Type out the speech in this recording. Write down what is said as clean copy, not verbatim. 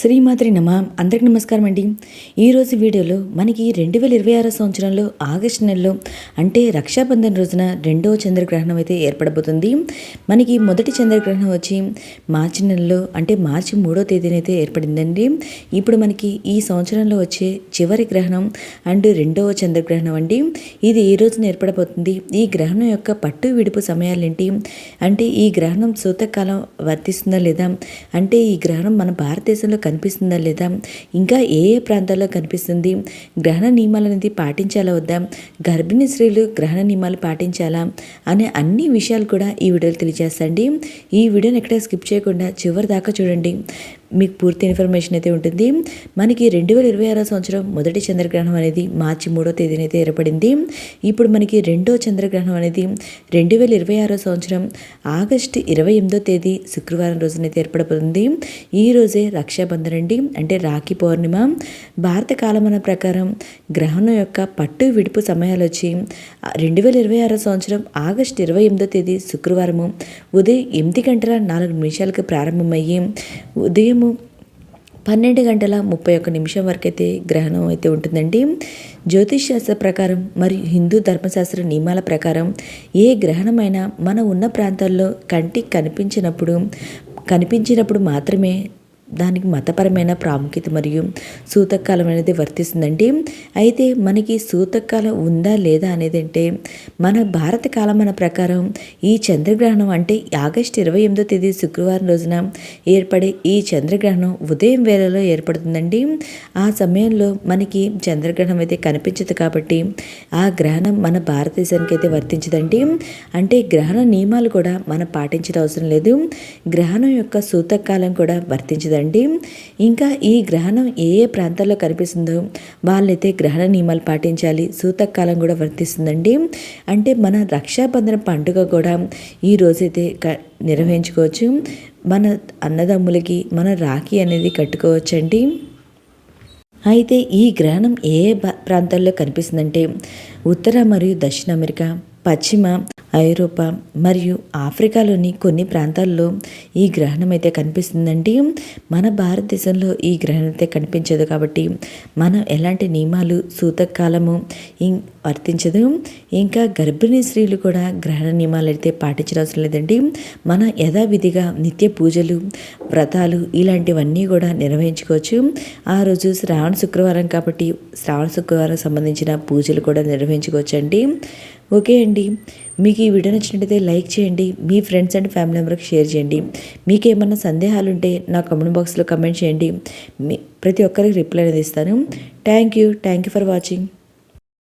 శ్రీమాత్రి నమ. అందరికి నమస్కారం అండి. ఈరోజు వీడియోలో మనకి 2026 సంవత్సరంలో ఆగస్టు నెలలో అంటే రక్షాబంధన్ రోజున రెండవ చంద్రగ్రహణం అయితే ఏర్పడబోతుంది. మనకి మొదటి చంద్రగ్రహణం వచ్చి మార్చి నెలలో అంటే మార్చి 3వ తేదీన అయితే ఏర్పడిందండి. ఇప్పుడు మనకి ఈ సంవత్సరంలో వచ్చే చివరి గ్రహణం అండ్ రెండవ చంద్రగ్రహణం అండి. ఇది ఈ రోజున ఏర్పడబోతుంది. ఈ గ్రహణం యొక్క పట్టు విడుపు సమయాలేంటి అంటే ఈ గ్రహణం సూతకాలం వర్తిస్తుందా లేదా, అంటే ఈ గ్రహణం మన భారతదేశంలో కనిపిస్తుందా లేదా, ఇంకా ఏ ఏ ప్రాంతాల్లో కనిపిస్తుంది, గ్రహణ నియమాలు అనేది పాటించాలా వద్దా, గర్భిణీ స్త్రీలు గ్రహణ నియమాలు పాటించాలా అనే అన్ని విషయాలు కూడా ఈ వీడియోలో తెలియజేస్తండి. ఈ వీడియోని ఎక్కడ స్కిప్ చేయకుండా చివరి దాకా చూడండి, మీకు పూర్తి ఇన్ఫర్మేషన్ అయితే ఉంటుంది. మనకి 2026 సంవత్సరం మొదటి చంద్రగ్రహణం అనేది మార్చి 3వ తేదీన అయితే ఏర్పడింది. ఇప్పుడు మనకి రెండో చంద్రగ్రహణం అనేది 2026 సంవత్సరం ఆగస్టు 28వ తేదీ శుక్రవారం రోజునైతే ఏర్పడబోతుంది. ఈ రోజే రక్షాబంధన్ అండి, అంటే రాఖీ పౌర్ణిమ. భారత కాలమాన ప్రకారం గ్రహణం యొక్క పట్టు విడుపు సమయాలు వచ్చి 2026 సంవత్సరం ఆగస్టు 28వ తేదీ శుక్రవారము ఉదయం 8:04 ప్రారంభమయ్యి ఉదయం 12:31 వరకు అయితే గ్రహణం అయితే ఉంటుందండి. జ్యోతిష్ శాస్త్ర ప్రకారం మరియు హిందూ ధర్మశాస్త్ర నియమాల ప్రకారం ఏ గ్రహణమైనా మనం ఉన్న ప్రాంతాల్లో కంటికి కనిపించినప్పుడు మాత్రమే దానికి మతపరమైన ప్రాముఖ్యత మరియు సూతకాలం అనేది వర్తిస్తుందండి. అయితే మనకి సూతకాలం ఉందా లేదా అనేది అంటే మన భారత కాలమాన ప్రకారం ఈ చంద్రగ్రహణం అంటే ఆగస్టు 28వ తేదీ శుక్రవారం రోజున ఏర్పడే ఈ చంద్రగ్రహణం ఉదయం వేళలో ఏర్పడుతుందండి. ఆ సమయంలో మనకి చంద్రగ్రహణం అయితే కనిపించదు కాబట్టి ఆ గ్రహణం మన భారతదేశానికి అయితే వర్తించదండి. అంటే గ్రహణ నియమాలు కూడా మనం పాటించడం అవసరం లేదు, గ్రహణం యొక్క సూతకాలం కూడా వర్తించదండి. ఇంకా ఈ గ్రహణం ఏ ఏ ప్రాంతాల్లో కనిపిస్తుందో వాళ్ళైతే గ్రహణ నియమాలు పాటించాలి, సూతకాలం కూడా వర్తిస్తుందండి. అంటే మన రక్షాబంధన పండుగ కూడా ఈ రోజైతే నిర్వహించుకోవచ్చు. మన అన్నదమ్ములకి మన రాఖీ అనేది కట్టుకోవచ్చండి. అయితే ఈ గ్రహణం ఏ ప్రాంతాల్లో కనిపిస్తుందంటే ఉత్తర మరియు దక్షిణ అమెరికా, పశ్చిమ ఐరోపా మరియు ఆఫ్రికాలోని కొన్ని ప్రాంతాల్లో ఈ గ్రహణం అయితే కనిపిస్తుందండి. మన భారతదేశంలో ఈ గ్రహణం అయితే కనిపించదు కాబట్టి మనం ఎలాంటి నియమాలు సూతకాలము వర్తించదు. ఇంకా గర్భిణీ స్త్రీలు కూడా గ్రహణ నియమాలు అయితే పాటించడం అవసరం లేదండి. మన యథావిధిగా నిత్య పూజలు వ్రతాలు ఇలాంటివన్నీ కూడా నిర్వహించుకోవచ్చు. ఆ రోజు శ్రావణ శుక్రవారం కాబట్టి శ్రావణ శుక్రవారం సంబంధించిన పూజలు కూడా నిర్వహించుకోవచ్చు అండి. ఓకే అండి, మీకు ఈ వీడియో నచ్చినట్టయితే లైక్ చేయండి, మీ ఫ్రెండ్స్ అండ్ ఫ్యామిలీ మెంబర్కి షేర్ చేయండి. మీకు ఏమన్నా సందేహాలు ఉంటే నా కామెంట్ బాక్స్లో కమెంట్ చేయండి, ప్రతి ఒక్కరికి రిప్లై అనేది ఇస్తాను. Thank you for watching.